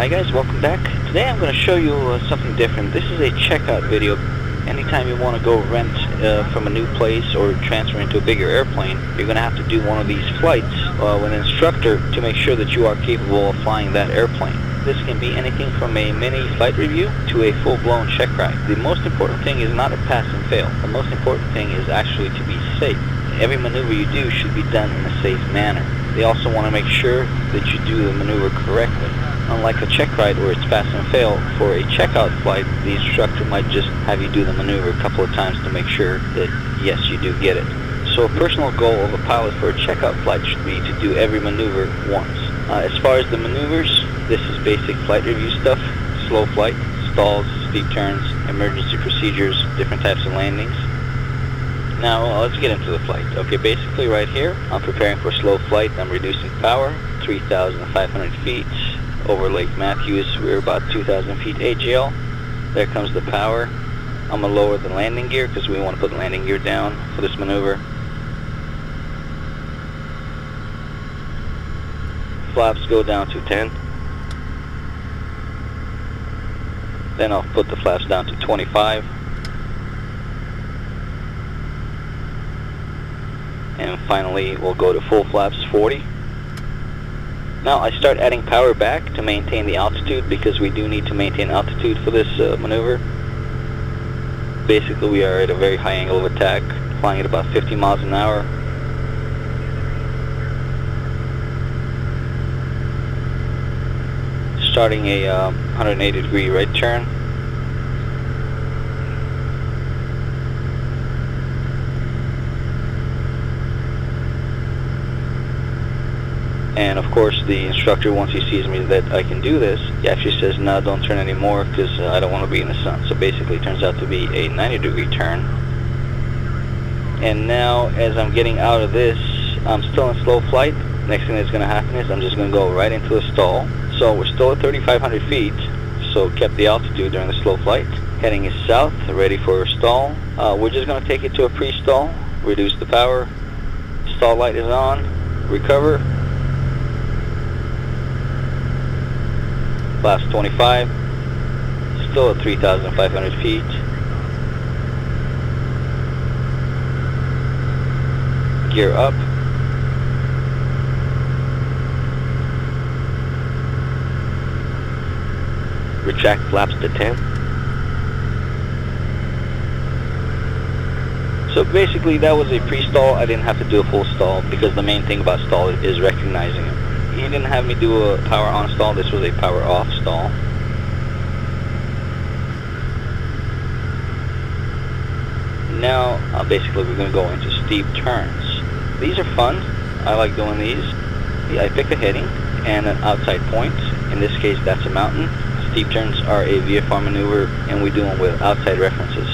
Hi guys, welcome back. Today I'm going to show you something different. This is a checkout video. Anytime you want to go rent from a new place or transfer into a bigger airplane, you're going to have to do one of these flights with an instructor to make sure that you are capable of flying that airplane. This can be anything from a mini flight review to a full-blown check ride. The most important thing is not a pass and fail. The most important thing is actually to be safe. Every maneuver you do should be done in a safe manner. They also want to make sure that you do the maneuver correctly. Unlike a check ride where it's pass and fail, for a checkout flight, the instructor might just have you do the maneuver a couple of times to make sure that, yes, you do get it. So a personal goal of a pilot for a checkout flight should be to do every maneuver once. As far as the maneuvers, this is basic flight review stuff: slow flight, stalls, steep turns, emergency procedures, different types of landings. Now let's get into the flight. Okay, basically right here, I'm preparing for slow flight. I'm reducing power, 3,500 feet. Over Lake Matthews, we're about 2,000 feet AGL. There comes the power. I'm going to lower the landing gear because we want to put the landing gear down for this maneuver. Flaps go down to 10. Then I'll put the flaps down to 25. And finally we'll go to full flaps, 40. Now I start adding power back to maintain the altitude because we do need to maintain altitude for this maneuver. Basically we are at a very high angle of attack, flying at about 50 miles an hour. Starting a 180-degree right turn. And of course the instructor, once he sees me that I can do this, he actually says, no, don't turn anymore because I don't want to be in the sun. So basically it turns out to be a 90-degree turn. And now as I'm getting out of this, I'm still in slow flight. Next thing that's going to happen is I'm just going to go right into a stall. So we're still at 3,500 feet, so kept the altitude during the slow flight. Heading is south, ready for a stall. We're just going to take it to a pre-stall, reduce the power. Stall light is on, recover. Flaps 25, still at 3,500 feet. Gear up. Retract flaps to 10. So basically that was a pre-stall. I didn't have to do a full stall because the main thing about stall is recognizing it. He didn't have me do a power on stall. This was a power off stall. Now basically we're going to go into steep turns. These are fun. I like doing these. I pick a heading and an outside point. In this case that's a mountain. Steep turns are a VFR maneuver and we do them with outside references.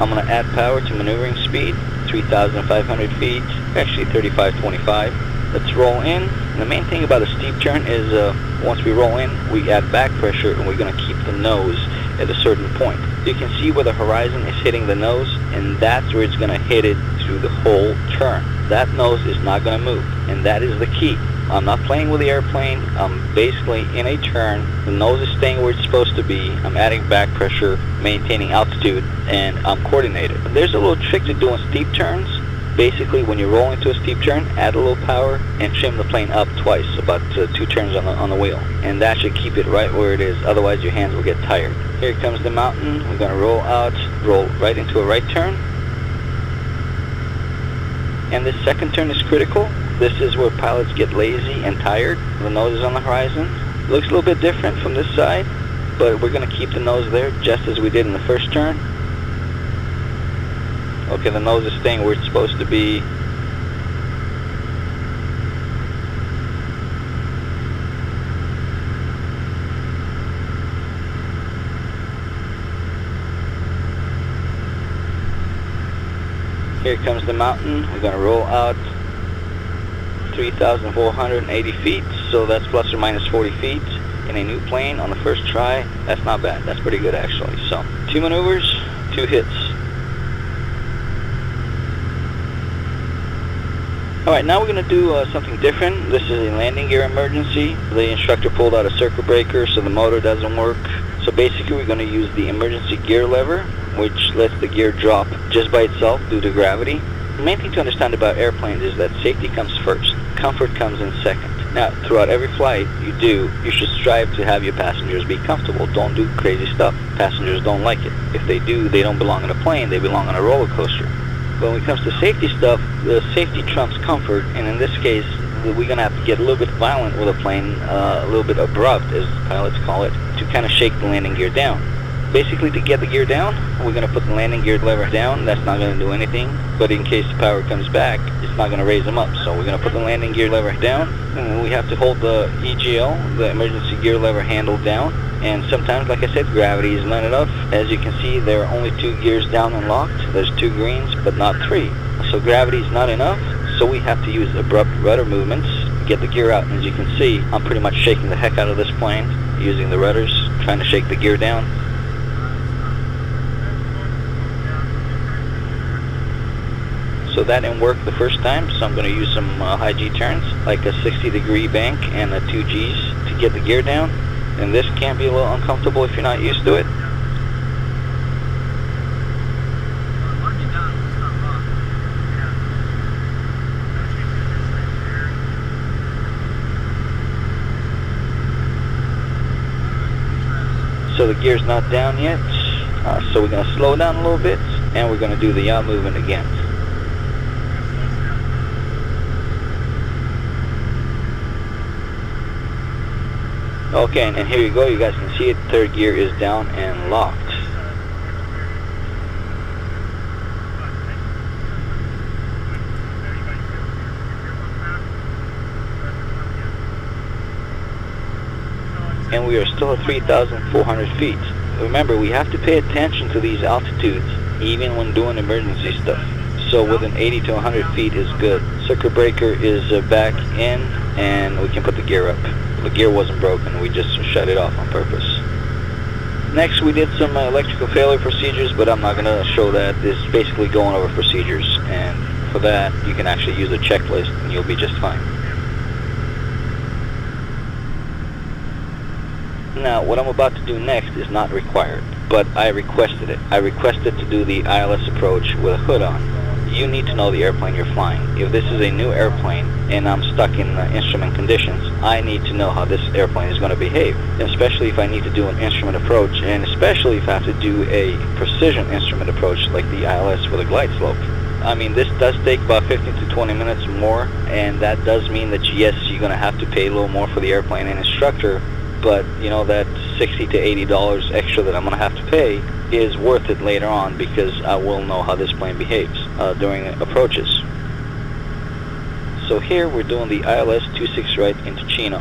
I'm going to add power to maneuvering speed, 3,500 feet, actually 3,525. Let's roll in. And the main thing about a steep turn is once we roll in, we add back pressure and we're going to keep the nose at a certain point. You can see where the horizon is hitting the nose, and that's where it's going to hit it through the whole turn. That nose is not going to move, and that is the key. I'm not playing with the airplane. I'm basically in a turn. The nose is staying where it's supposed to be. I'm adding back pressure, maintaining altitude, and I'm coordinated. There's a little trick to doing steep turns. Basically, when you roll into a steep turn, add a little power and trim the plane up twice, about 2 turns on the wheel. And that should keep it right where it is, otherwise your hands will get tired. Here comes the mountain. We're going to roll out, roll right into a right turn. And this second turn is critical. This is where pilots get lazy and tired. The nose is on the horizon. It looks a little bit different from this side, but we're going to keep the nose there just as we did in the first turn. Okay, the nose is staying where it's supposed to be. Here comes the mountain. We're going to roll out 3,480 feet, so that's plus or minus 40 feet in a new plane on the first try. That's not bad. That's pretty good actually. So 2 maneuvers, 2 hits. Alright, now we're going to do something different. This is a landing gear emergency. The instructor pulled out a circuit breaker so the motor doesn't work. So basically we're going to use the emergency gear lever, which lets the gear drop just by itself due to gravity. The main thing to understand about airplanes is that safety comes first. Comfort comes in second. Now, throughout every flight you should strive to have your passengers be comfortable. Don't do crazy stuff. Passengers don't like it. If they do, they don't belong on a plane, they belong on a roller coaster. When it comes to safety stuff, the safety trumps comfort, and in this case, we're going to have to get a little bit violent with a plane, a little bit abrupt, as pilots call it, to kind of shake the landing gear down. Basically, to get the gear down, we're going to put the landing gear lever down. That's not going to do anything, but in case the power comes back, it's not going to raise them up. So we're going to put the landing gear lever down, and we have to hold the EGL, the emergency gear lever handle, down. And sometimes, like I said, gravity is not enough. As you can see, there are only 2 gears down and locked. There's 2 greens, but not 3. So gravity is not enough, so we have to use abrupt rudder movements to get the gear out. And as you can see, I'm pretty much shaking the heck out of this plane, using the rudders, trying to shake the gear down. So that didn't work the first time, so I'm going to use some high G turns, like a 60-degree bank and 2 Gs to get the gear down. And this can be a little uncomfortable if you're not used to it. So the gear's not down yet, so we're going to slow down a little bit, and we're going to do the yaw movement again. Okay, and here you go, you guys can see it, 3rd gear is down and locked. And we are still at 3,400 feet. Remember, we have to pay attention to these altitudes, even when doing emergency stuff. So within 80 to 100 feet is good. Circuit breaker is back in, and we can put the gear up. The gear wasn't broken, we just shut it off on purpose. Next, we did some electrical failure procedures, but I'm not going to show that. This is basically going over procedures, and for that, you can actually use a checklist and you'll be just fine. Now, what I'm about to do next is not required, but I requested it. I requested to do the ILS approach with a hood on. You need to know the airplane you're flying. If this is a new airplane and I'm stuck in instrument conditions, I need to know how this airplane is going to behave, especially if I need to do an instrument approach, and especially if I have to do a precision instrument approach like the ILS with a glide slope. I mean, this does take about 15 to 20 minutes more, and that does mean that yes, you're going to have to pay a little more for the airplane and instructor, but you know, that $60 to $80 extra that I'm going to have to pay is worth it later on, because I will know how this plane behaves during approaches. So here we're doing the ILS 26 right into Chino,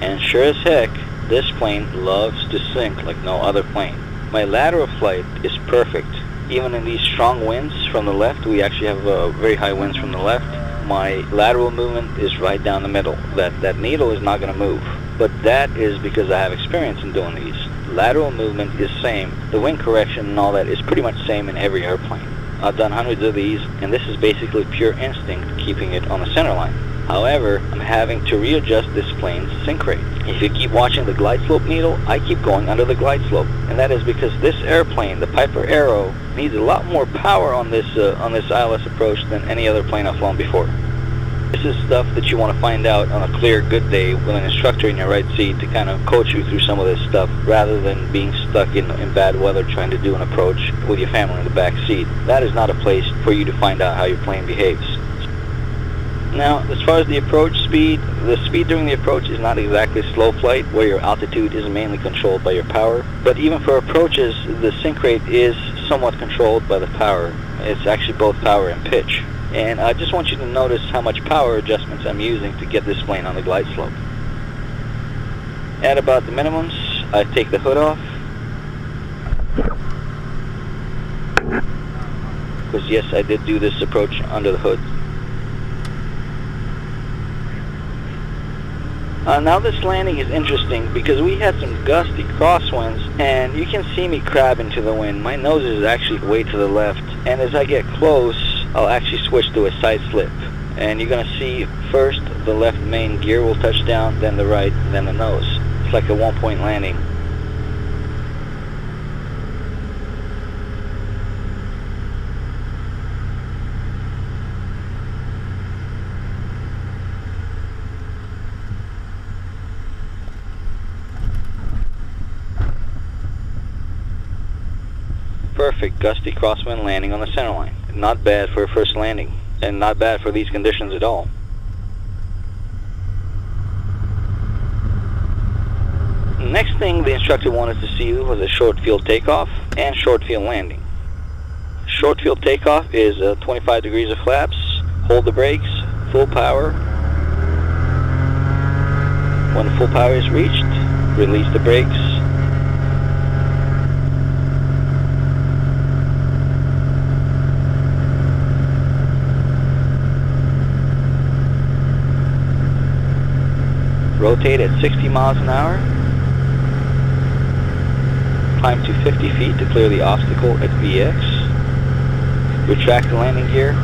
and sure as heck, this plane loves to sink like no other plane. My lateral flight is perfect. Even in these strong winds from the left, we actually have very high winds from the left, my lateral movement is right down the middle. That needle is not going to move, but that is because I have experience in doing these. Lateral movement is same. The wind correction and all that is pretty much same in every airplane. I've done hundreds of these, and this is basically pure instinct, keeping it on the center line. However, I'm having to readjust this plane's sink rate. If you keep watching the glide slope needle, I keep going under the glide slope, and that is because this airplane, the Piper Arrow, needs a lot more power on this ILS approach than any other plane I've flown before. This is stuff that you want to find out on a clear, good day with an instructor in your right seat to kind of coach you through some of this stuff, rather than being stuck in bad weather trying to do an approach with your family in the back seat. That is not a place for you to find out how your plane behaves. Now, as far as the approach speed, the speed during the approach is not exactly slow flight, where your altitude is mainly controlled by your power. But even for approaches, the sink rate is somewhat controlled by the power. It's actually both power and pitch. And I just want you to notice how much power adjustments I'm using to get this plane on the glide slope. At about the minimums, I take the hood off. Because yes, I did do this approach under the hood. Now this landing is interesting because we had some gusty crosswinds, and you can see me crab into the wind. My nose is actually way to the left, and as I get close, I'll actually switch to a side slip. And you're going to see first the left main gear will touch down, then the right, then the nose. It's like a one-point landing. Perfect gusty crosswind landing on the center line. Not bad for a first landing, and not bad for these conditions at all. Next thing the instructor wanted to see was a short field takeoff and short field landing. Short field takeoff is 25 degrees of flaps, hold the brakes, full power. When full power is reached, release the brakes. Rotate at 60 miles an hour. Climb to 50 feet to clear the obstacle at VX. Retract the landing gear.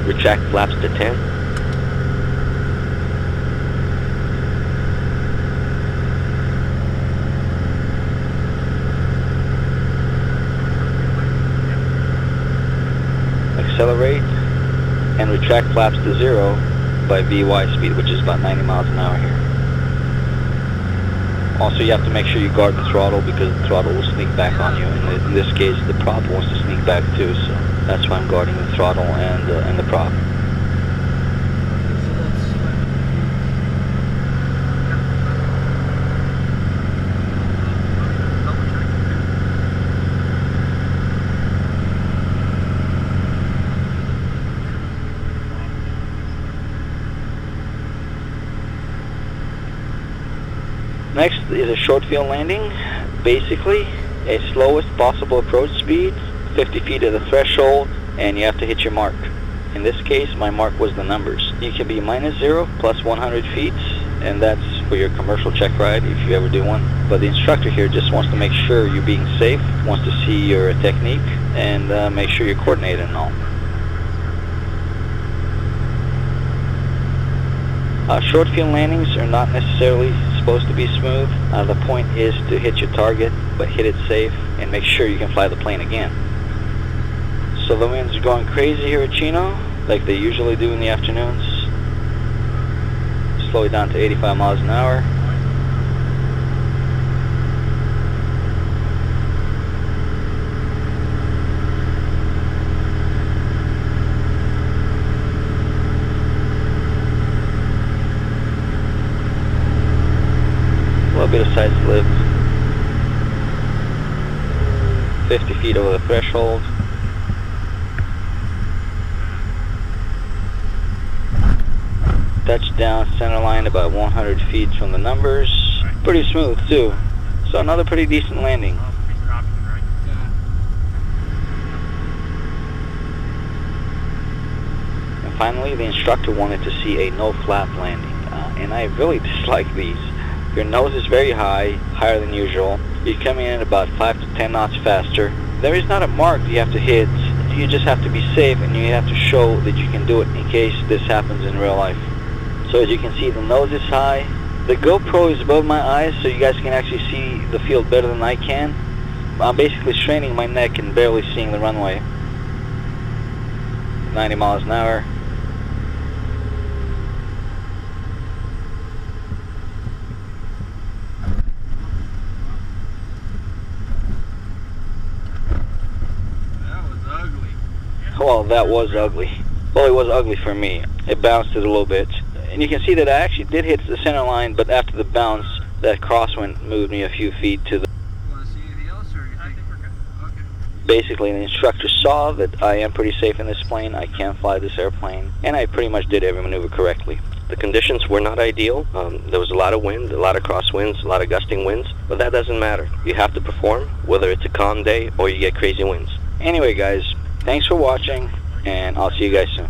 Retract flaps to 10. Accelerate and retract flaps to 0 by VY speed, which is about 90 miles an hour here. Also, you have to make sure you guard the throttle because the throttle will sneak back on you. And in this case, the prop wants to sneak back too, so that's why I'm guarding the throttle and the prop. Next is a short field landing. Basically, a slowest possible approach speed, 50 feet of the threshold, and you have to hit your mark. In this case, my mark was the numbers. You can be -0, plus 100 feet, and that's for your commercial check ride if you ever do one. But the instructor here just wants to make sure you're being safe, wants to see your technique, and make sure you're coordinated and all. Short field landings are not necessarily supposed to be smooth. The point is to hit your target, but hit it safe and make sure you can fly the plane again. So the winds are going crazy here at Chino, like they usually do in the afternoons. Slow it down to 85 miles an hour. A little bit of side slip. 50 feet over the threshold. Touchdown center line about 100 feet from the numbers. Pretty smooth too. So another pretty decent landing. And finally, the instructor wanted to see a no flap landing. And I really dislike these. Your nose is very high, higher than usual. You're coming in about 5 to 10 knots faster. There is not a mark you have to hit. You just have to be safe and you have to show that you can do it in case this happens in real life. So as you can see, the nose is high. The GoPro is above my eyes so you guys can actually see the field better than I can. I'm basically straining my neck and barely seeing the runway. 90 miles an hour. Well, that was ugly. Well, it was ugly for me. It bounced it a little bit. And you can see that I actually did hit the center line, but after the bounce, that crosswind moved me a few feet to the... You want to see anything else, or you think we're good? Okay. Basically, the instructor saw that I am pretty safe in this plane, I can fly this airplane, and I pretty much did every maneuver correctly. The conditions were not ideal. There was a lot of wind, a lot of crosswinds, a lot of gusting winds, but that doesn't matter. You have to perform, whether it's a calm day or you get crazy winds. Anyway, guys, thanks for watching, and I'll see you guys soon.